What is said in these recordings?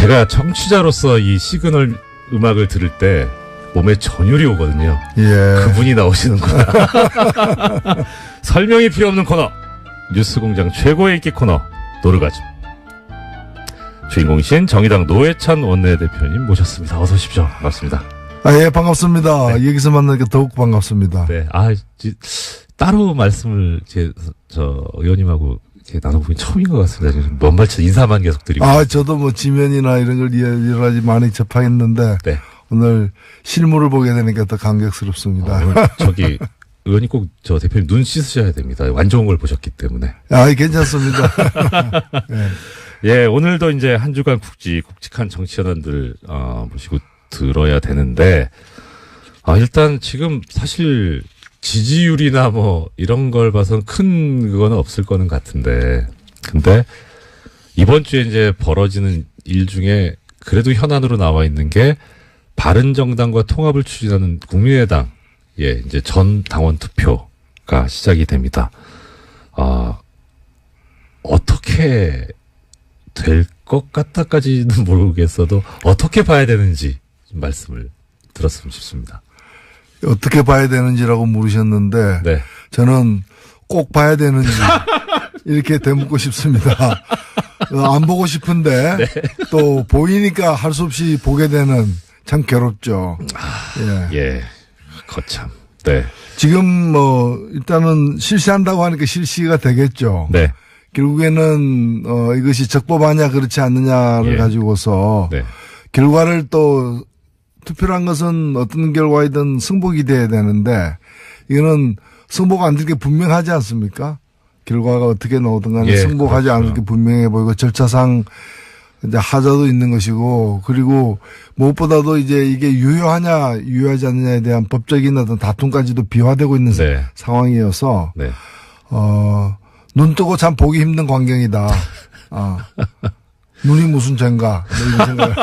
제가 청취자로서 이 시그널 음악을 들을 때 몸에 전율이 오거든요. 예. 그분이 나오시는구나. 설명이 필요 없는 코너. 뉴스공장 최고의 인기 코너. 노르가즘. 주인공이신 정의당 노회찬 원내대표님 모셨습니다. 어서 오십시오. 반갑습니다. 예, 반갑습니다. 네. 여기서 만나니까 더욱 반갑습니다. 네. 따로 말씀을 의원님하고 나눠보긴 처음인 것 같습니다. 먼 발치 인사만 계속 드리고. 저도 뭐 지면이나 이런 걸 여러 가지 많이 접하겠는데. 네. 오늘 실물을 보게 되니까 더 감격스럽습니다. 오늘 의원님 꼭 대표님 눈 씻으셔야 됩니다. 안 좋은 걸 보셨기 때문에. 괜찮습니다. 네. 예, 오늘도 이제 한 주간 굵직한 정치 현안들, 모시고 들어야 되는데, 일단 지금 사실 지지율이나 이런 걸 봐선 큰 그거는 없을 거는 같은데, 근데 이번 주에 이제 벌어지는 일 중에 그래도 현안으로 나와 있는 게 바른정당과 통합을 추진하는 국민의당, 이제 전 당원 투표가 시작이 됩니다. 어떻게 될 것 같다까지는 모르겠어도 어떻게 봐야 되는지 말씀을 들었으면 싶습니다. 어떻게 봐야 되는지라고 물으셨는데 네. 저는 꼭 봐야 되는지 이렇게 되묻고 싶습니다. 안 보고 싶은데 네. 또 보이니까 할 수 없이 보게 되는 참 괴롭죠. 예. 거참. 네. 지금 일단은 실시한다고 하니까 실시가 되겠죠. 네. 결국에는 이것이 적법하냐 그렇지 않느냐를 가지고서 네. 결과를 또 투표란 것은 어떤 결과이든 승복이 돼야 되는데 이거는 승복 안 될 게 분명하지 않습니까? 결과가 어떻게 나오든 간에 승복하지 그렇죠. 않을 게 분명해 보이고 절차상 이제 하자도 있는 것이고 그리고 무엇보다도 이제 이게 유효하냐 유효하지 않느냐에 대한 법적인 어떤 다툼까지도 비화되고 있는 네. 상황이어서 네. 눈 뜨고 참 보기 힘든 광경이다. 눈이 무슨 죄인가 이런 생각.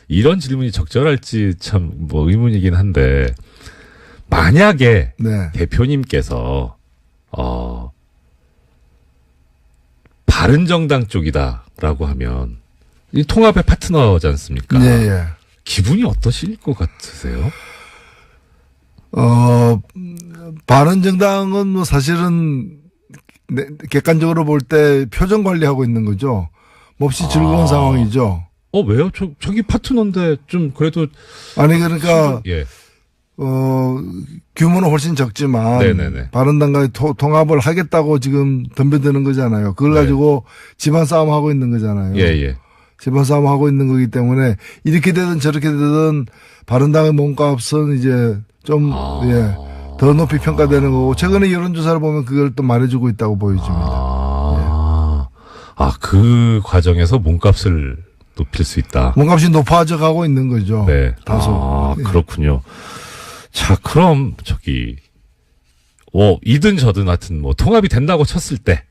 이런 질문이 적절할지 참 의문이긴 한데 만약에 네. 대표님께서 바른정당 쪽이다라고 하면 이 통합의 파트너지 않습니까? 네. 기분이 어떠실 것 같으세요? 바른정당은 사실은 객관적으로 볼 때 표정 관리하고 있는 거죠. 몹시 즐거운 상황이죠. 왜요? 저기 파트너인데 좀 그래도 그러니까 규모는 훨씬 적지만 네네네. 바른당과의 통합을 하겠다고 지금 덤벼드는 거잖아요. 그걸 네. 가지고 집안 싸움 하고 있는 거잖아요. 예. 집안 싸움 하고 있는 거기 때문에 이렇게 되든 저렇게 되든 바른당의 몸값은 이제 좀 더 높이 평가되는 거고 최근에 여론조사를 보면 그걸 또 말해주고 있다고 보여집니다. 그 과정에서 몸값을 높일 수 있다. 몸값이 높아져 가고 있는 거죠. 네. 다소. 그렇군요. 자, 그럼 이든 저든 하여튼 통합이 된다고 쳤을 때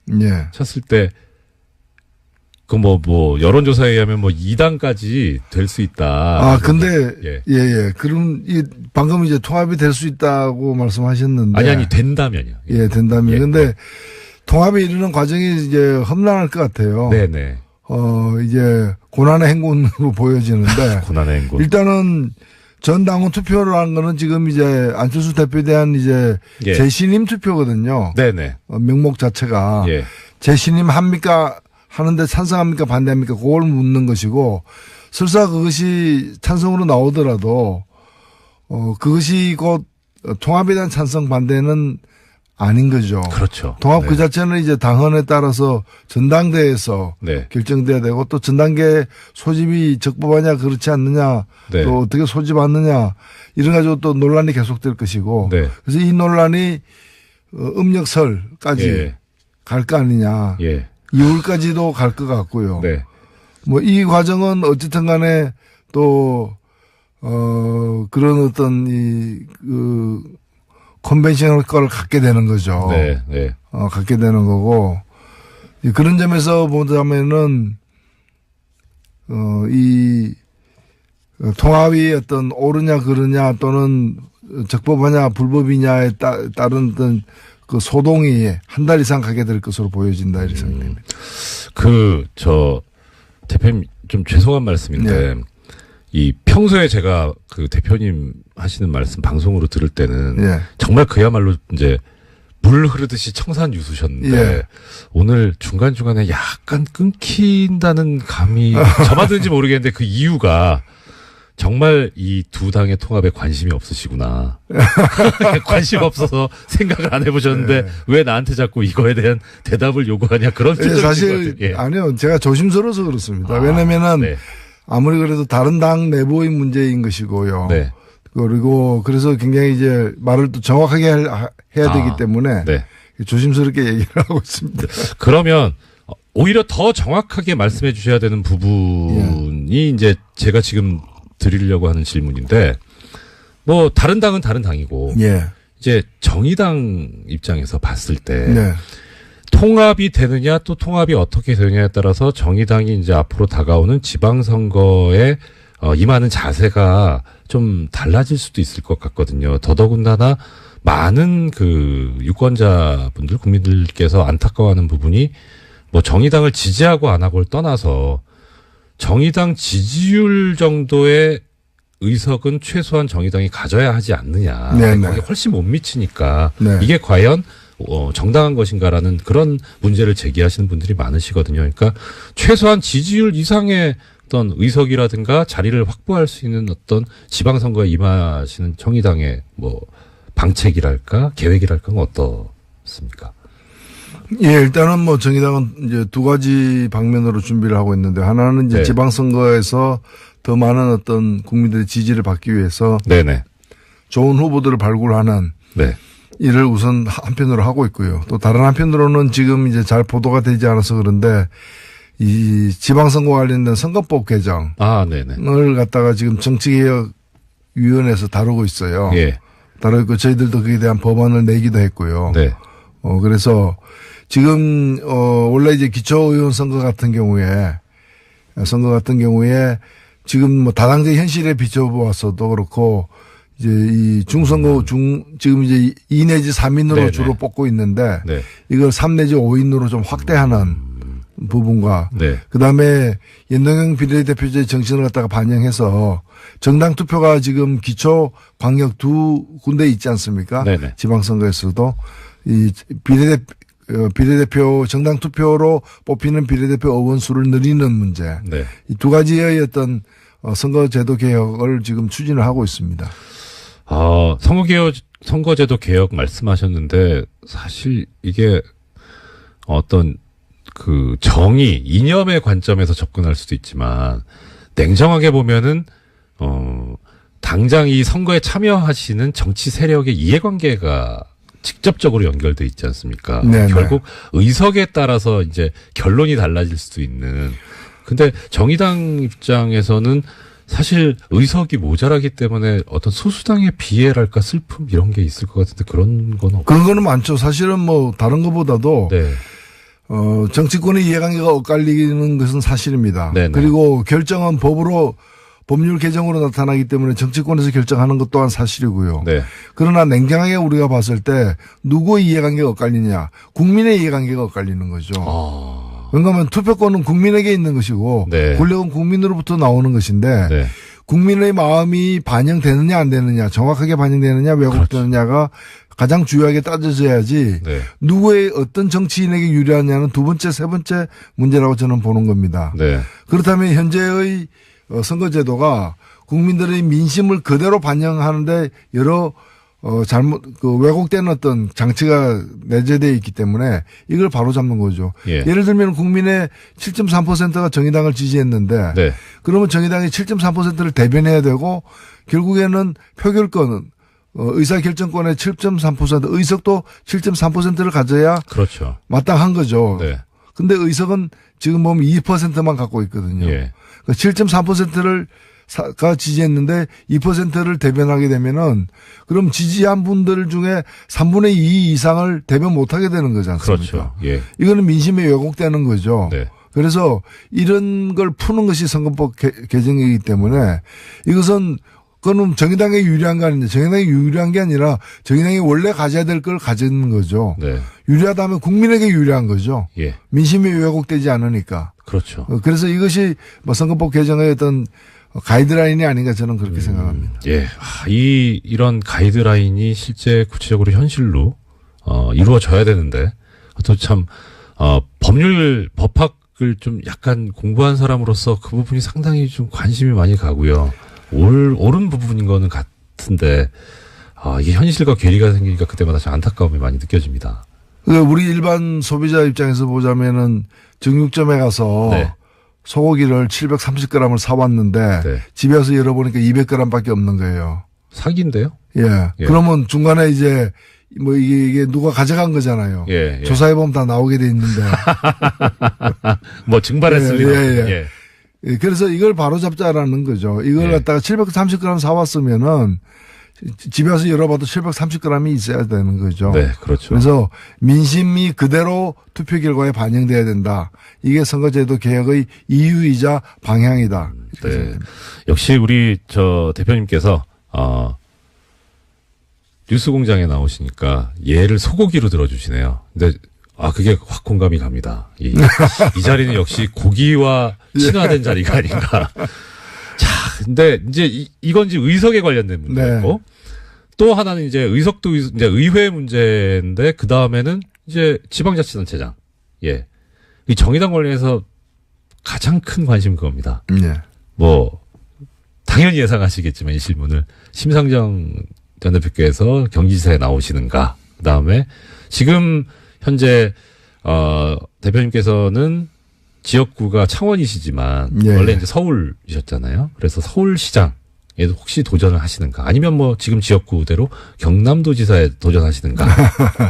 여론조사에 의하면 2당까지 될 수 있다. 근데 그럼 방금 이제 통합이 될 수 있다고 말씀하셨는데 아니 된다면요. 된다면. 근데 통합에 이르는 과정이 이제 험난할 것 같아요. 네네. 이제 고난의 행군으로 보여지는데 고난의 행군. 일단은 전 당원 투표를 하는 거는 지금 이제 안철수 대표에 대한 이제 재신임 투표거든요. 네네. 명목 자체가 재신임 합니까? 하는데 찬성합니까? 반대합니까? 그걸 묻는 것이고 설사 그것이 찬성으로 나오더라도 그것이 곧 통합에 대한 찬성 반대는 아닌 거죠. 그렇죠. 통합 그 자체는 이제 당헌에 따라서 전당대회에서 결정돼야 되고 또 전당계 소집이 적법하냐 그렇지 않느냐 또 어떻게 소집하느냐 이런 가지고 또 논란이 계속될 것이고 그래서 이 논란이 음력설까지 갈 거 아니냐. 2월까지도 갈 것 같고요. 이 과정은 어쨌든 간에 또 그런 어떤 컨벤셔널 거를 갖게 되는 거죠. 갖게 되는 거고 그런 점에서 보자면은 이 통합이 어떤 옳으냐 그르냐 또는 적법하냐 불법이냐에 따른 어떤 그 소동이 한 달 이상 가게 될 것으로 보여진다 이렇게 생각됩니다. 대표님 좀 죄송한 말씀인데, 네. 이 평소에 제가 그 대표님 하시는 말씀 방송으로 들을 때는 네. 정말 그야말로 이제 물 흐르듯이 청산유수셨는데 네. 오늘 중간중간에 약간 끊긴다는 감이 저마든지 모르겠는데 그 이유가 정말 이 두 당의 통합에 관심이 없으시구나. 관심 없어서 생각을 안 해보셨는데 네. 왜 나한테 자꾸 이거에 대한 대답을 요구하냐 그런 네, 사실 예. 아니요 제가 조심스러워서 그렇습니다. 왜냐면은 네. 아무리 그래도 다른 당 내부의 문제인 것이고요. 네. 그리고 그래서 굉장히 이제 말을 또 정확하게 해야 되기 때문에 네. 조심스럽게 얘기를 하고 있습니다. 그러면 오히려 더 정확하게 말씀해 주셔야 되는 부분이 예. 이제 제가 지금 드리려고 하는 질문인데 뭐 다른 당은 다른 당이고 예. 이제 정의당 입장에서 봤을 때 네. 통합이 되느냐 또 통합이 어떻게 되느냐에 따라서 정의당이 이제 앞으로 다가오는 지방선거에 임하는 자세가 좀 달라질 수도 있을 것 같거든요. 더더군다나 많은 그 유권자분들 국민들께서 안타까워하는 부분이 뭐 정의당을 지지하고 안 하고를 떠나서 정의당 지지율 정도의 의석은 최소한 정의당이 가져야 하지 않느냐. 거기에 훨씬 못 미치니까 네. 이게 과연 정당한 것인가라는 그런 문제를 제기하시는 분들이 많으시거든요. 그러니까 최소한 지지율 이상의 어떤 의석이라든가 자리를 확보할 수 있는 어떤 지방선거에 임하시는 정의당의 뭐 방책이랄까 계획이랄까는 어떻습니까? 예, 일단은 뭐 정의당은 이제 두 가지 방면으로 준비를 하고 있는데 하나는 이제 네. 지방선거에서 더 많은 어떤 국민들의 지지를 받기 위해서 네네. 좋은 후보들을 발굴하는 네. 일을 우선 한편으로 하고 있고요. 또 다른 한편으로는 지금 이제 잘 보도가 되지 않아서 그런데 이 지방선거 관련된 선거법 개정을 갖다가 지금 정치개혁위원회에서 다루고 있어요. 예. 다루고 있고 저희들도 그에 대한 법안을 내기도 했고요. 네. 그래서 지금 원래 이제 기초의원 선거 같은 경우에 지금 뭐 다당제 현실에 비춰보았어도 그렇고 이제 이 중선거 지금 이제 2 내지 3인으로 네네. 주로 뽑고 있는데 네. 이걸 3 내지 5인으로 좀 확대하는 부분과 네. 그다음에 연동형 비례대표제의 정신을 갖다가 반영해서 정당 투표가 지금 기초 광역 두 군데 있지 않습니까? 네네. 지방선거에서도 이 비례대표 정당 투표로 뽑히는 비례대표 의원 수를 늘리는 문제. 네. 이 두 가지의 어떤 선거제도 개혁을 지금 추진을 하고 있습니다. 선거제도 개혁 말씀하셨는데 사실 이게 어떤 그 정의, 이념의 관점에서 접근할 수도 있지만 냉정하게 보면은 당장 이 선거에 참여하시는 정치 세력의 이해관계가 직접적으로 연결돼 있지 않습니까? 네네. 결국 의석에 따라서 이제 결론이 달라질 수도 있는. 근데 정의당 입장에서는 사실 의석이 모자라기 때문에 어떤 소수당의 비애랄까 슬픔 이런 게 있을 것 같은데 그런 건 없어요. 그런 거는 많죠. 사실은 뭐 다른 것보다도 네. 정치권의 이해관계가 엇갈리는 것은 사실입니다. 네네. 그리고 결정은 법률 개정으로 나타나기 때문에 정치권에서 결정하는 것 또한 사실이고요. 네. 그러나 냉정하게 우리가 봤을 때 누구의 이해관계가 엇갈리냐. 국민의 이해관계가 엇갈리는 거죠. 왜냐하면 투표권은 국민에게 있는 것이고 네. 권력은 국민으로부터 나오는 것인데 네. 국민의 마음이 반영되느냐 안 되느냐 정확하게 반영되느냐 왜곡되느냐가 가장 중요하게 따져져야지 네. 누구의 어떤 정치인에게 유리하냐는 두 번째 세 번째 문제라고 저는 보는 겁니다. 네. 그렇다면 현재의 선거제도가 국민들의 민심을 그대로 반영하는데 여러 왜곡된 어떤 장치가 내재되어 있기 때문에 이걸 바로잡는 거죠. 예. 예를 들면 국민의 7.3%가 정의당을 지지했는데 네. 그러면 정의당이 7.3%를 대변해야 되고 결국에는 표결권은 의사결정권의 7.3% 의석도 7.3%를 가져야 그렇죠. 마땅한 거죠. 네. 근데 의석은 지금 보면 2%만 갖고 있거든요. 예. 7.3%를 가 지지했는데 2%를 대변하게 되면은 그럼 지지한 분들 중에 3분의 2 이상을 대변 못하게 되는 거지 않습니까? 그렇죠. 예. 이거는 민심에 왜곡되는 거죠. 네. 그래서 이런 걸 푸는 것이 선거법 개정이기 때문에 이것은 그거는 정의당에 유리한 거 아닌데 정의당에 유리한 게 아니라 정의당이 원래 가져야 될 걸 가지는 거죠. 네. 유리하다면 국민에게 유리한 거죠. 예. 민심이 왜곡되지 않으니까. 그렇죠. 그래서 이것이 뭐 선거법 개정의 어떤 가이드라인이 아닌가 저는 그렇게 생각합니다. 예. 이런 가이드라인이 실제 구체적으로 현실로 이루어져야 되는데 또 참 법학을 좀 약간 공부한 사람으로서 그 부분이 상당히 좀 관심이 많이 가고요. 옳은 부분인 거는 같은데 이게 현실과 괴리가 생기니까 그때마다 좀 안타까움이 많이 느껴집니다. 우리 일반 소비자 입장에서 보자면은 정육점에 가서 네. 소고기를 730g을 사왔는데 네. 집에 와서 열어보니까 200g밖에 없는 거예요. 사기인데요? 예. 그러면 중간에 이제 뭐 이게 누가 가져간 거잖아요. 예. 조사해보면 다 나오게 돼 있는데. 뭐 증발했을 리가. 예. 그래서 이걸 바로 잡자라는 거죠. 이걸 갖다가 730g 사왔으면은 집에 와서 열어봐도 730g이 있어야 되는 거죠. 네, 그렇죠. 그래서 민심이 그대로 투표 결과에 반영돼야 된다. 이게 선거제도 개혁의 이유이자 방향이다. 네. 역시 우리 대표님께서 뉴스공장에 나오시니까 예를 소고기로 들어주시네요. 근데 그게 확 공감이 갑니다. 이 자리는 역시 고기와 친화된 자리가 아닌가. 자, 근데 이제 이건 이제 의석에 관련된 문제였고 네. 또 하나는 이제 의석도 이제 의회 문제인데 그 다음에는 이제 지방자치단체장. 예. 이 정의당 관련해서 가장 큰 관심은 그겁니다. 네. 뭐 당연히 예상하시겠지만 이 질문을 심상정 전 대표께서 경기지사에 나오시는가. 그 다음에 지금 현재 대표님께서는 지역구가 창원이시지만 예. 원래 이제 서울이셨잖아요. 그래서 서울시장에도 혹시 도전을 하시는가? 아니면 뭐 지금 지역구대로 경남도지사에 도전하시는가?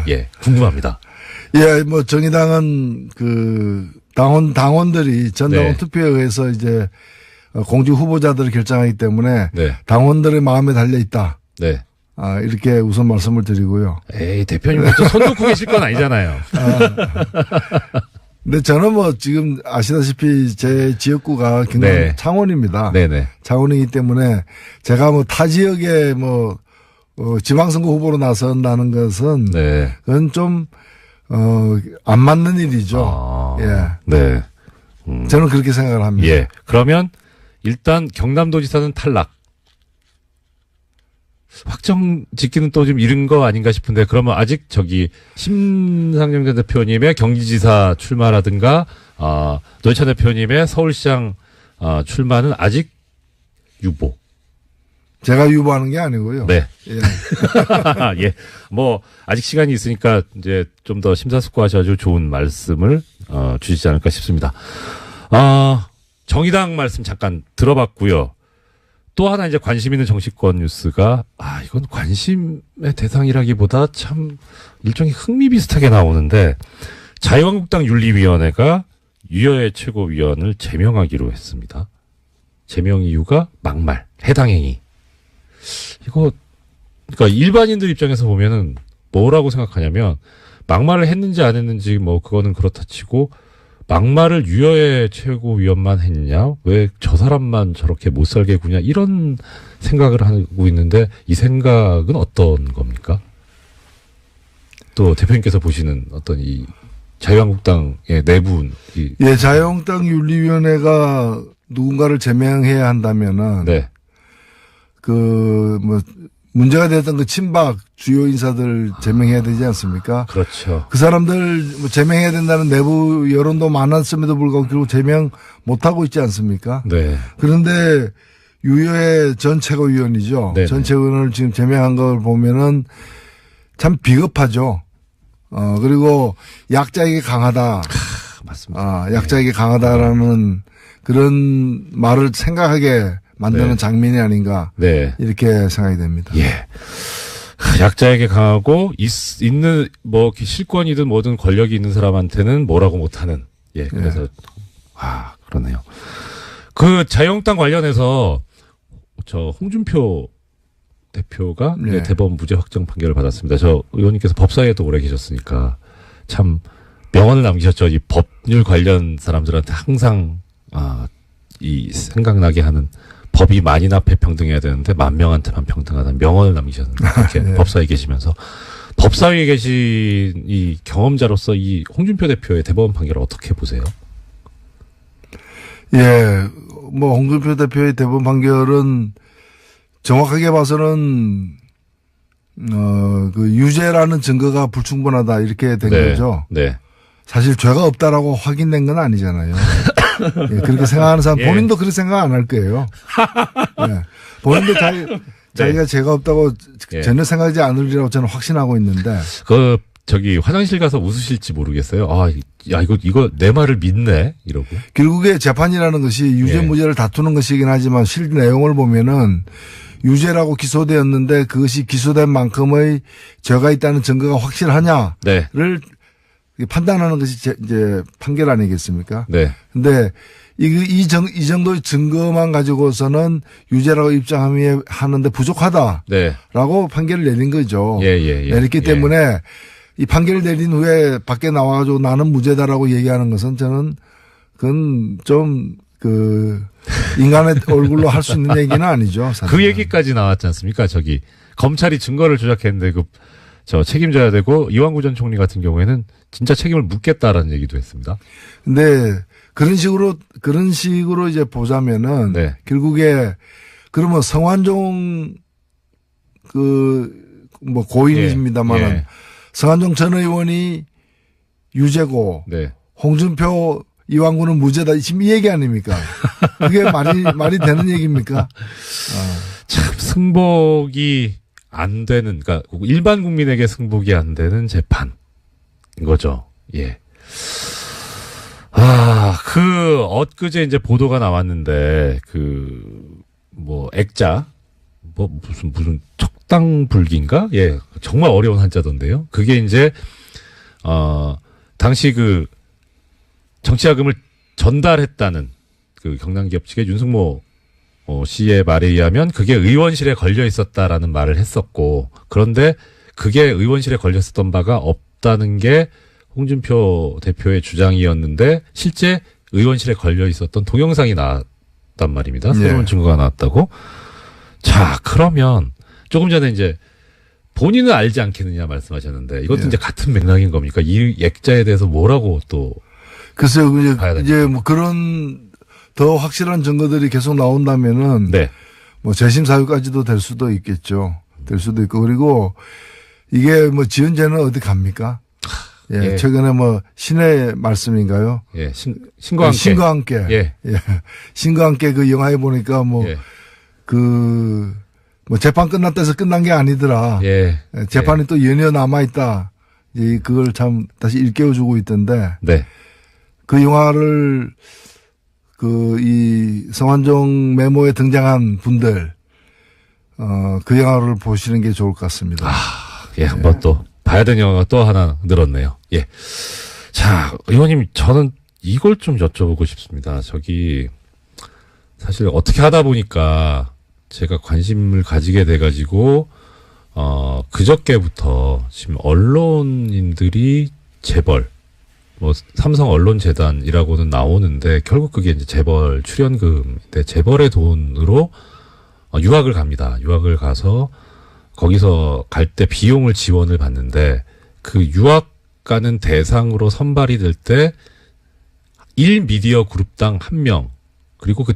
예, 궁금합니다. 예, 뭐 정의당은 그 당원들이 전당원 네. 투표에 의해서 이제 공직 후보자들을 결정하기 때문에 네. 당원들의 마음에 달려 있다. 네. 이렇게 우선 말씀을 드리고요. 에이, 대표님 손 놓고 계실 건 아니잖아요. 근데 저는 뭐 지금 아시다시피 제 지역구가 경남 네. 창원입니다. 네네. 창원이기 때문에 제가 뭐 타 지역에 뭐 지방선거 후보로 나선다는 것은 네. 그건 좀 안 맞는 일이죠. 예. 네. 저는 그렇게 생각을 합니다. 예. 그러면 일단 경남도지사는 탈락. 확정 짓기는 또 좀 이른 거 아닌가 싶은데 그러면 아직 심상정 전 대표님의 경기지사 출마라든가 노회찬 대표님의 서울시장 출마는 아직 유보. 제가 유보하는 게 아니고요. 네. 예. 예. 뭐 아직 시간이 있으니까 이제 좀 더 심사숙고하셔가지고 좋은 말씀을 주시지 않을까 싶습니다. 정의당 말씀 잠깐 들어봤고요. 또 하나 이제 관심 있는 정치권 뉴스가 이건 관심의 대상이라기보다 참 일종의 흥미 비슷하게 나오는데 자유한국당 윤리위원회가 유여의 최고위원을 제명하기로 했습니다. 제명 이유가 막말, 해당 행위. 그러니까 일반인들 입장에서 보면은 뭐라고 생각하냐면 막말을 했는지 안 했는지 뭐 그거는 그렇다 치고 막말을 유여의 최고위원만 했냐? 왜 저 사람만 저렇게 못 살게 구냐? 이런 생각을 하고 있는데 이 생각은 어떤 겁니까? 또 대표님께서 보시는 어떤 이 자유한국당의 내부 예, 자유한국당 윤리위원회가 누군가를 제명해야 한다면은 네. 문제가 됐던 그 친박 주요 인사들 제명해야 되지 않습니까? 그렇죠. 그 사람들 제명해야 된다는 내부 여론도 많았음에도 불구하고 결국 제명 못하고 있지 않습니까? 네. 그런데 유여의 전 최고위원이죠. 네네. 전 최고위원을 지금 제명한 걸 보면은 참 비겁하죠. 그리고 약자에게 강하다. 맞습니다. 약자에게 강하다라는 그런 말을 생각하게 만드는 네. 장면이 아닌가. 네. 이렇게 생각이 됩니다. 예. 약자에게 강하고 있는 뭐 실권이든 뭐든 권력이 있는 사람한테는 뭐라고 못하는. 예. 그래서 네. 그러네요. 그 자유한국당 관련해서 저 홍준표 대표가 네. 대법원 무죄 확정 판결을 받았습니다. 저 의원님께서 법사위에도 오래 계셨으니까 참 명언을 남기셨죠. 이 법률 관련 사람들한테 항상 이 생각나게 하는 법이 만인 앞에 평등해야 되는데 만 명한테만 평등하다는 명언을 남기셨는데 이렇게 네. 법사위에 계시면서 법사위에 계신 이 경험자로서 이 홍준표 대표의 대법원 판결을 어떻게 보세요? 예, 뭐 홍준표 대표의 대법원 판결은 정확하게 봐서는 그 유죄라는 증거가 불충분하다 이렇게 된 네. 거죠. 네. 사실 죄가 없다라고 확인된 건 아니잖아요. 예, 그렇게 생각하는 사람 본인도 그렇게 생각 안 할 거예요. 예, 본인도 자기가 죄가 없다고 전혀 생각하지 않으리라고 저는 확신하고 있는데. 저기 화장실 가서 웃으실지 모르겠어요. 아, 야 이거 내 말을 믿네 이러고. 결국에 재판이라는 것이 유죄 무죄를 다투는 것이긴 하지만 실 내용을 보면은 유죄라고 기소되었는데 그것이 기소된 만큼의 죄가 있다는 증거가 확실하냐를 네. 판단하는 것이 이제 판결 아니겠습니까? 네. 근데 이 정도의 증거만 가지고서는 유죄라고 입장하는데 부족하다라고 네. 판결을 내린 거죠. 예. 내렸기 때문에 이 판결을 내린 후에 밖에 나와가지고 나는 무죄다라고 얘기하는 것은 저는 그건 좀 인간의 얼굴로 할 수 있는 얘기는 아니죠. 사실은. 그 얘기까지 나왔지 않습니까? 저기 검찰이 증거를 조작했는데 저 책임져야 되고 이완구 전 총리 같은 경우에는 진짜 책임을 묻겠다라는 얘기도 했습니다. 근데 그런 식으로 이제 보자면은 네. 결국에 그러면 성완종 뭐 고인입니다만은 성완종 전 의원이 유죄고 네. 홍준표 이완구는 무죄다. 지금 이 얘기 아닙니까? 그게 말이 되는 얘기입니까? 참 승복이 안 되는, 그러니까 일반 국민에게 승복이 안 되는 재판인 거죠. 예. 엊그제 이제 보도가 나왔는데 액자 무슨 척당불기인가? 예, 정말 어려운 한자던데요. 그게 이제 당시 정치자금을 전달했다는 경남기업 측의 윤승모 씨의 말에 의하면 그게 의원실에 걸려 있었다라는 말을 했었고, 그런데 그게 의원실에 걸려 있었던 바가 없다는 게 홍준표 대표의 주장이었는데 실제 의원실에 걸려 있었던 동영상이 나왔단 말입니다. 새로운 증거가 나왔다고. 자, 그러면 조금 전에 이제 본인은 알지 않겠느냐 말씀하셨는데 이것도 이제 같은 맥락인 겁니까? 이 액자에 대해서 뭐라고 또 글쎄요, 이제 뭐 그런 더 확실한 증거들이 계속 나온다면은 뭐 재심 사유까지도 될 수도 있겠죠. 될 수도 있고, 그리고 이게 뭐 지은죄는 어디 갑니까? 최근에 뭐 신의 말씀인가요? 신과 함께. 신과 함께 그 영화에 보니까 재판 끝났다 해서 끝난 게 아니더라. 재판이 또 연이어 남아있다. 그걸 참 다시 일깨워주고 있던데. 그 영화를 이 성완종 메모에 등장한 분들, 그 영화를 보시는 게 좋을 것 같습니다. 한번 또 봐야 되는 영화가 또 하나 늘었네요. 자, 의원님, 저는 이걸 좀 여쭤보고 싶습니다. 사실 어떻게 하다 보니까 제가 관심을 가지게 돼가지고, 그저께부터 지금 언론인들이 재벌, 삼성 언론재단이라고는 나오는데, 결국 그게 이제 재벌 출연금인데, 재벌의 돈으로 유학을 갑니다. 유학을 가서, 거기서 갈 때 비용을 지원을 받는데, 그 유학 가는 대상으로 선발이 될 때, 1미디어 그룹당 1명, 그리고 그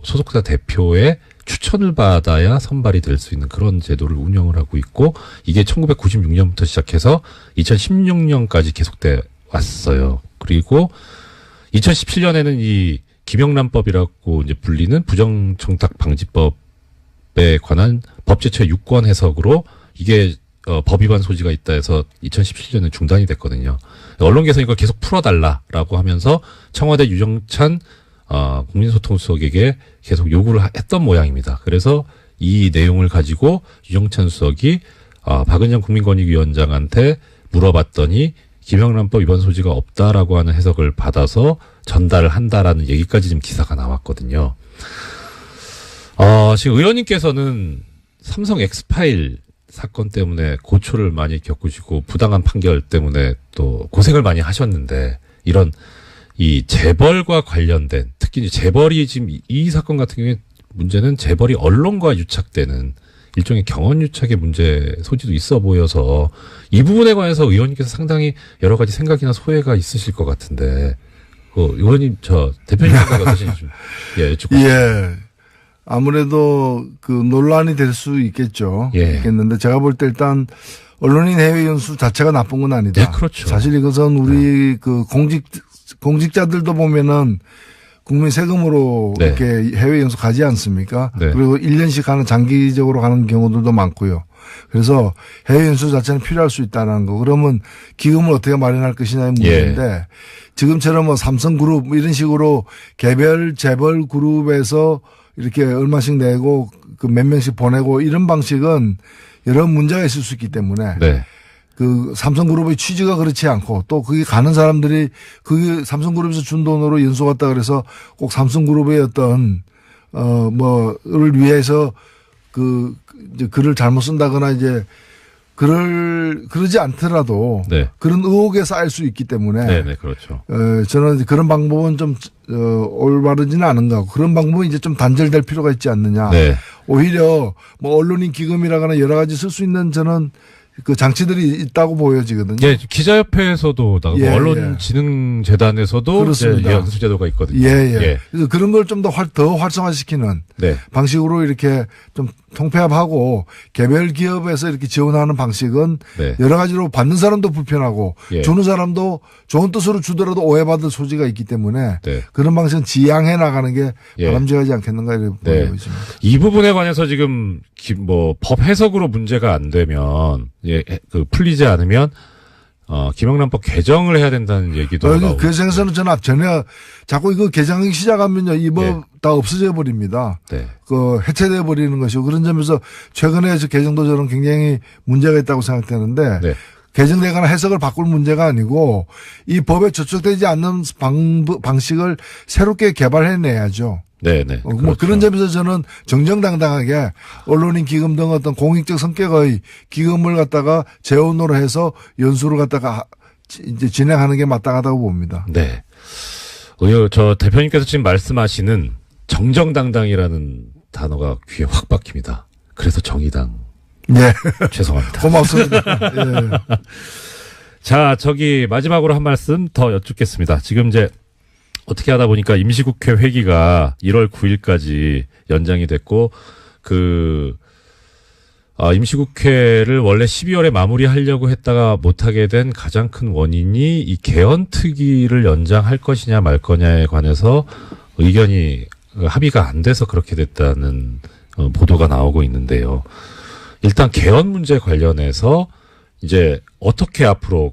소속사 대표의 추천을 받아야 선발이 될 수 있는 그런 제도를 운영을 하고 있고, 이게 1996년부터 시작해서 2016년까지 계속돼 왔어요. 그리고 2017년에는 이 김영란법이라고 이제 불리는 부정청탁방지법에 관한 법제처의 유권 해석으로 이게 법 위반 소지가 있다 해서 2017년에 중단이 됐거든요. 언론계에서 이걸 계속 풀어달라라고 하면서 청와대 유정찬 국민소통수석에게 계속 요구를 했던 모양입니다. 그래서 이 내용을 가지고 유정찬 수석이 박은정 국민권익위원장한테 물어봤더니 김영란법 위반 소지가 없다라고 하는 해석을 받아서 전달을 한다라는 얘기까지 지금 기사가 나왔거든요. 지금 의원님께서는 삼성 엑스파일 사건 때문에 고초를 많이 겪으시고 부당한 판결 때문에 또 고생을 많이 하셨는데, 이런 이 재벌과 관련된, 특히 재벌이 지금 이 사건 같은 경우에 문제는 재벌이 언론과 유착되는 일종의 경원 유착의 문제 소지도 있어 보여서 이 부분에 관해서 의원님께서 상당히 여러 가지 생각이나 소회가 있으실 것 같은데, 의원님, 대표님 생각 어떠신지 좀, 여쭙고. 예. 아무래도 논란이 될 수 있겠죠. 예. 있겠는데 제가 볼 때 일단 언론인 해외 연수 자체가 나쁜 건 아니다. 네, 그렇죠. 사실 이것은 우리 공직자들도 보면은 국민 세금으로 네. 이렇게 해외 연수 가지 않습니까? 네. 그리고 1년씩 가는 장기적으로 가는 경우들도 많고요. 그래서 해외 연수 자체는 필요할 수 있다는 거. 그러면 기금을 어떻게 마련할 것이냐의 문제인데 예. 지금처럼 삼성그룹 이런 식으로 개별 재벌 그룹에서 이렇게 얼마씩 내고 몇 명씩 보내고 이런 방식은 여러 문제가 있을 수 있기 때문에 네. 삼성그룹의 취지가 그렇지 않고 또 거기 가는 사람들이 그게 삼성그룹에서 준 돈으로 연수 갔다 그래서 꼭 삼성그룹의 어떤 를 위해서 이제 글을 잘못 쓴다거나 이제 그러지 않더라도 네. 그런 의혹에 쌓일 수 있기 때문에 네, 그렇죠. 저는 그런 방법은 좀 올바르지는 않은 것 같고 그런 방법은 이제 좀 단절될 필요가 있지 않느냐. 네. 오히려 언론인 기금이라거나 여러 가지 쓸 수 있는 저는 장치들이 있다고 보여지거든요. 예, 기자협회에서도 나가고 언론진흥재단에서도 연수제도가 있거든요. 예. 그래서 그런 걸 좀 더 활성화시키는 네. 방식으로 이렇게 좀 통폐합하고 개별 기업에서 이렇게 지원하는 방식은 네. 여러 가지로 받는 사람도 불편하고 주는 사람도 좋은 뜻으로 주더라도 오해받을 소지가 있기 때문에 그런 방식은 지양해 나가는 게 바람직하지 않겠는가 이렇게 보여집니다. 이 부분에 관해서 지금 법 해석으로 문제가 안 되면 풀리지 않으면 김영란법 개정을 해야 된다는 얘기도 나오고. 그 생각에서는 저는 전혀 자꾸 이거 개정하기 시작하면요 이 법 다 없어져 버립니다. 네. 해체돼 버리는 것이고 그런 점에서 최근에 개정도 저는 굉장히 문제가 있다고 생각되는데 개정되거나 해석을 바꿀 문제가 아니고 이 법에 저촉되지 않는 방식을 새롭게 개발해내야죠. 네네. 그렇죠. 그런 점에서 저는 정정당당하게 언론인 기금 등 어떤 공익적 성격의 기금을 갖다가 재원으로 해서 연수를 갖다가 이제 진행하는 게 마땅하다고 봅니다. 네. 대표님께서 지금 말씀하시는 정정당당이라는 단어가 귀에 확 박힙니다. 그래서 정의당. 네. 죄송합니다. 고맙습니다. 예. 자, 마지막으로 한 말씀 더 여쭙겠습니다. 지금 이제 어떻게 하다 보니까 임시국회 회기가 1월 9일까지 연장이 됐고, 임시국회를 원래 12월에 마무리하려고 했다가 못하게 된 가장 큰 원인이 이 개헌특위를 연장할 것이냐 말 거냐에 관해서 의견이 합의가 안 돼서 그렇게 됐다는 보도가 나오고 있는데요. 일단 개헌 문제 관련해서 이제 어떻게 앞으로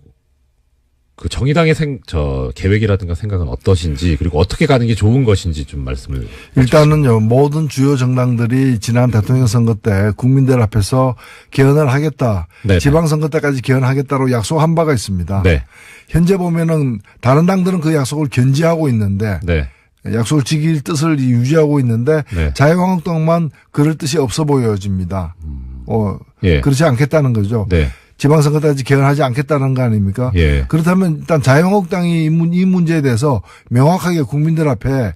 정의당의 계획이라든가 생각은 어떠신지 그리고 어떻게 가는 게 좋은 것인지 좀 말씀을 일단은요 모든 주요 정당들이 지난 대통령 선거 때 국민들 앞에서 개헌을 하겠다. 네네. 지방선거 때까지 개헌하겠다고 약속한 바가 있습니다. 네. 현재 보면은 다른 당들은 그 약속을 견지하고 있는데 약속을 지킬 뜻을 유지하고 있는데 자유한국당만 그럴 뜻이 없어 보여집니다. 그렇지 않겠다는 거죠. 네. 지방선거 때까지 개헌하지 않겠다는 거 아닙니까? 그렇다면 일단 자유한국당이 이 문제에 대해서 명확하게 국민들 앞에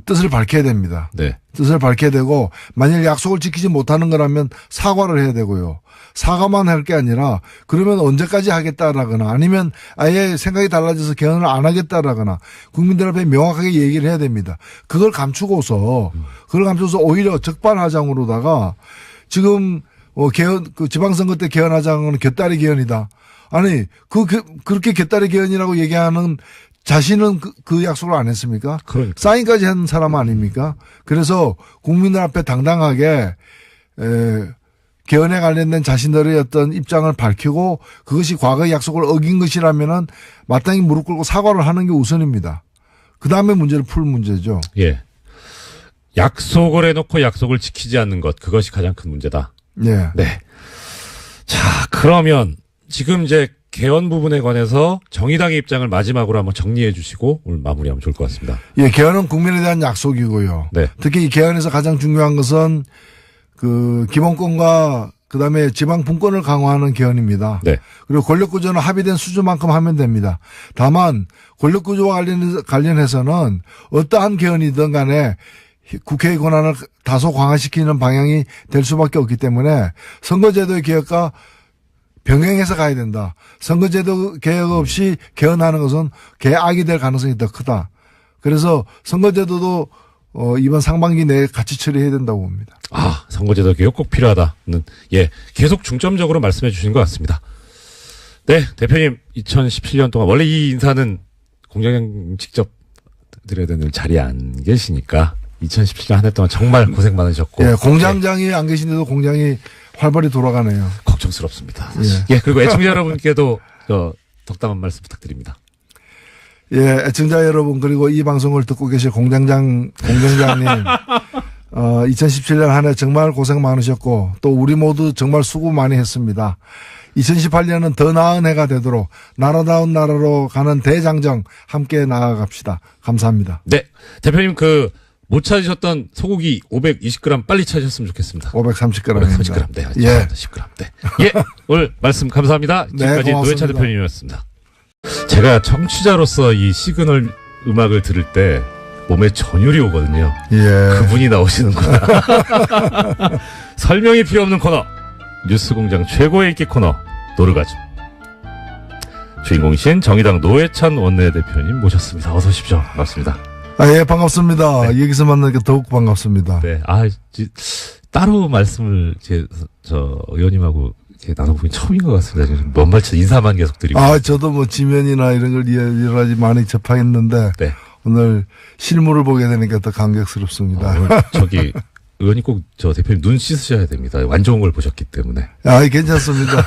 뜻을 밝혀야 됩니다. 뜻을 밝혀야 되고 만일 약속을 지키지 못하는 거라면 사과를 해야 되고요. 사과만 할 게 아니라 그러면 언제까지 하겠다라거나 아니면 아예 생각이 달라져서 개헌을 안 하겠다라거나 국민들 앞에 명확하게 얘기를 해야 됩니다. 그걸 감추고서 오히려 적반하장으로다가 지금 지방선거 때 개헌하자는 건 곁다리 개헌이다. 아니, 그렇게 곁다리 개헌이라고 얘기하는 자신은 그 약속을 안 했습니까? 그러니까. 사인까지 한 사람 아닙니까? 그래서 국민들 앞에 당당하게, 개헌에 관련된 자신들의 어떤 입장을 밝히고 그것이 과거의 약속을 어긴 것이라면은 마땅히 무릎 꿇고 사과를 하는 게 우선입니다. 그 다음에 문제를 풀 문제죠. 예. 약속을 해놓고 약속을 지키지 않는 것, 그것이 가장 큰 문제다. 네. 자, 그러면 지금 이제 개헌 부분에 관해서 정의당의 입장을 마지막으로 한번 정리해 주시고 오늘 마무리하면 좋을 것 같습니다. 예, 개헌은 국민에 대한 약속이고요. 특히 이 개헌에서 가장 중요한 것은 기본권과 그다음에 지방 분권을 강화하는 개헌입니다. 그리고 권력구조는 합의된 수준만큼 하면 됩니다. 다만 권력구조와 관련해서는 어떠한 개헌이든 간에 국회의 권한을 다소 강화시키는 방향이 될 수밖에 없기 때문에 선거제도의 개혁과 병행해서 가야 된다. 선거제도 개혁 없이 개헌하는 것은 개악이 될 가능성이 더 크다. 그래서 선거제도도 이번 상반기 내에 같이 처리해야 된다고 봅니다. 선거제도 개혁 꼭 필요하다는 계속 중점적으로 말씀해 주신 것 같습니다. 네, 대표님 2017년 동안 원래 이 인사는 공장장 직접 드려야 되는 자리에 안 계시니까 2017년 한 해 동안 정말 고생 많으셨고. 공장장이 안 계신데도 공장이 활발히 돌아가네요. 걱정스럽습니다. 그리고 애청자 여러분께도 덕담한 말씀 부탁드립니다. 애청자 여러분 그리고 이 방송을 듣고 계실 공장장님 2017년 한 해 정말 고생 많으셨고 또 우리 모두 정말 수고 많이 했습니다. 2018년은 더 나은 해가 되도록 나라다운 나라로 가는 대장정 함께 나아갑시다. 감사합니다. 네, 대표님 못 찾으셨던 소고기 520g 빨리 찾으셨으면 좋겠습니다. 530g입니다. 530g. 네, 10g. 네. 오늘 말씀 감사합니다. 지금까지 노회찬 대표님이었습니다. 제가 청취자로서 이 시그널 음악을 들을 때 몸에 전율이 오거든요. 그분이 나오시는구나. 설명이 필요 없는 코너. 뉴스공장 최고의 인기 코너. 노르가즘. 주인공이신 정의당 노회찬 원내대표님 모셨습니다. 어서 오십시오. 반갑습니다. 반갑습니다. 네. 여기서 만나니까 더욱 반갑습니다. 네. 따로 말씀을 의원님하고 나눠보기 처음인 것 같습니다. 지금 먼 발치 인사만 계속 드리고. 저도 지면이나 이런 걸 여러 가지 많이 접하겠는데. 네. 오늘 실물을 보게 되니까 더 감격스럽습니다. 의원님 꼭 대표님 눈 씻으셔야 됩니다. 안 좋은 걸 보셨기 때문에. 괜찮습니다.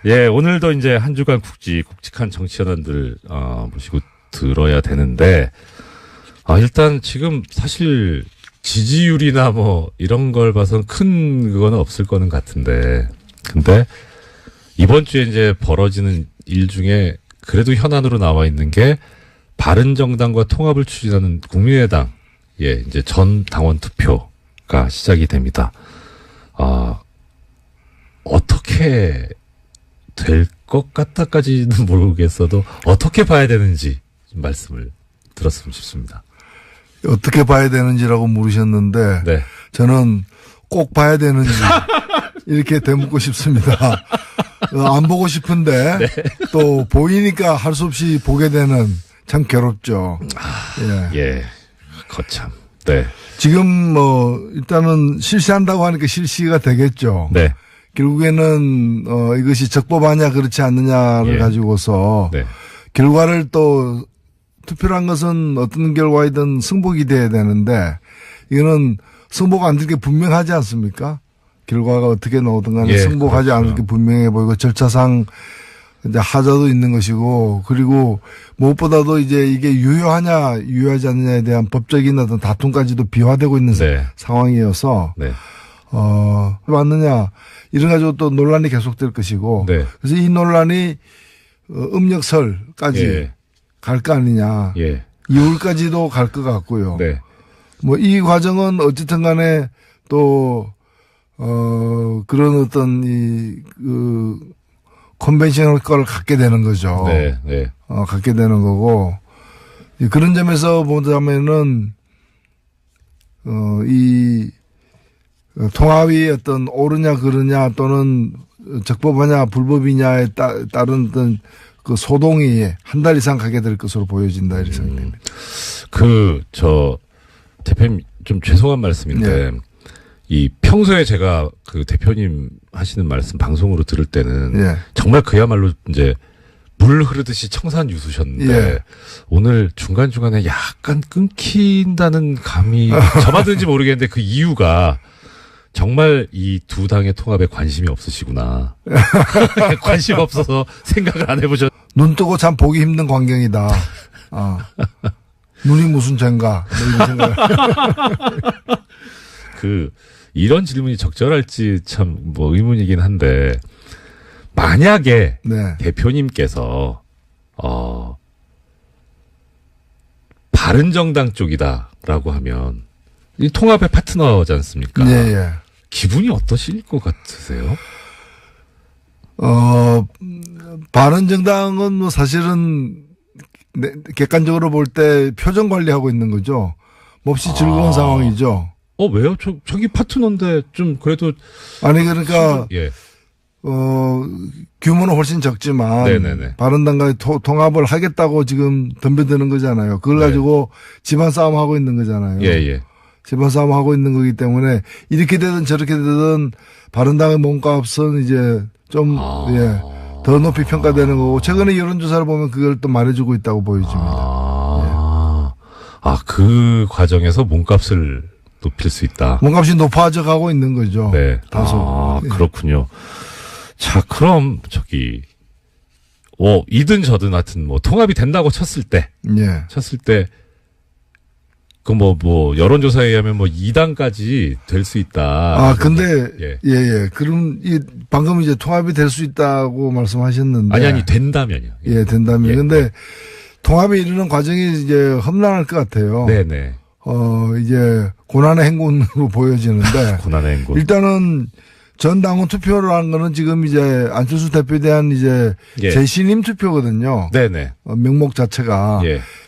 네. 오늘도 이제 한 주간 굵직한 정치현안들, 모시고 들어야 되는데, 일단 지금 사실 지지율이나 이런 걸 봐서는 큰 그거는 없을 거는 같은데, 근데 이번 주에 이제 벌어지는 일 중에 그래도 현안으로 나와 있는 게 바른정당과 통합을 추진하는 국민의당, 이제 전 당원 투표가 시작이 됩니다. 어떻게 될 것 같다까지는 모르겠어도 어떻게 봐야 되는지 좀 말씀을 들었으면 싶습니다. 어떻게 봐야 되는지라고 물으셨는데 네. 저는 꼭 봐야 되는지 이렇게 되묻고 싶습니다. 안 보고 싶은데 네. 또 보이니까 할 수 없이 보게 되는 참 괴롭죠. 거참. 네. 지금 일단은 실시한다고 하니까 실시가 되겠죠. 네. 결국에는 이것이 적법하냐 그렇지 않느냐를 가지고서 네. 결과를 또 투표란 것은 어떤 결과이든 승복이 돼야 되는데 이거는 승복 안 될 게 분명하지 않습니까? 결과가 어떻게 나오든 간에 승복하지 그렇죠. 않을 게 분명해 보이고 절차상 이제 하자도 있는 것이고 그리고 무엇보다도 이제 이게 유효하냐 유효하지 않느냐에 대한 법적인 어떤 다툼까지도 비화되고 있는 상황이어서 맞느냐 이런 가지고 또 논란이 계속될 것이고 그래서 이 논란이 음력설까지 갈 거 아니냐 2월까지도 갈 것 같고요. 이 과정은 어쨌든 간에 또 그런 어떤 컨벤셔널 걸 갖게 되는 거죠. 갖게 되는 거고 그런 점에서 보자면은 이 통합이 어떤 옳으냐 그르냐 또는 적법하냐 불법이냐에 따른 어떤 그 소동이 한 달 이상 가게 될 것으로 보여진다 이렇게 생각됩니다. 대표님 좀 죄송한 말씀인데 이 평소에 제가 대표님 하시는 말씀 방송으로 들을 때는 정말 그야말로 이제 물 흐르듯이 청산유수셨는데 오늘 중간중간에 약간 끊긴다는 감이 저만 드는지 모르겠는데 그 이유가 정말 이 두 당의 통합에 관심이 없으시구나. 관심 없어서 생각을 안 해보셨. 눈 뜨고 참 보기 힘든 광경이다. 눈이 무슨 죄인가. 이런 생각. 이런 질문이 적절할지 참 의문이긴 한데 만약에 대표님께서 바른정당 쪽이다라고 하면 이 통합의 파트너지 않습니까? 기분이 어떠실 것 같으세요? 바른정당은 사실은 객관적으로 볼 때 표정 관리하고 있는 거죠. 몹시 즐거운 상황이죠. 왜요? 저기 파트너인데 좀 그래도. 아니, 그러니까. 예. 규모는 훨씬 적지만. 네네네. 바른당과 통합을 하겠다고 지금 덤벼드는 거잖아요. 그걸 가지고 집안 싸움 하고 있는 거잖아요. 예. 집안 싸움 하고 있는 거기 때문에 이렇게 되든 저렇게 되든 바른당의 몸값은 이제 좀, 더 높이 평가되는 거고, 최근에 여론조사를 보면 그걸 또 말해주고 있다고 보여집니다. 그 과정에서 몸값을 높일 수 있다. 몸값이 높아져 가고 있는 거죠. 네. 다소. 그렇군요. 자, 그럼 이든 저든 하여튼 통합이 된다고 쳤을 때. 그 여론조사에 의하면 2당까지 될 수 있다. 근데, 그럼 방금 이제 통합이 될 수 있다고 말씀하셨는데. 아니, 된다면요. 된다면. 근데 통합에 이르는 과정이 이제 험난할 것 같아요. 네네. 이제 고난의 행군으로 보여지는데. 고난의 행군. 일단은 전 당원 투표를 한 거는 지금 이제 안철수 대표에 대한 이제 재신임 투표거든요. 네네. 명목 자체가.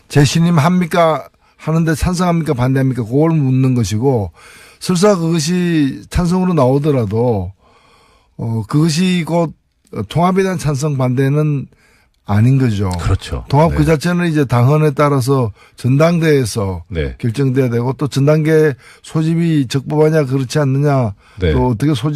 재신임 합니까? 하는데 찬성합니까? 반대합니까? 그걸 묻는 것이고, 설사 그것이 찬성으로 나오더라도, 그것이 곧 통합에 대한 찬성 반대는 아닌 거죠. 그렇죠. 통합 그 자체는 이제 당헌에 따라서 전당대회에서 결정돼야 되고, 또 전당대 소집이 적법하냐 그렇지 않느냐, 또 어떻게 소집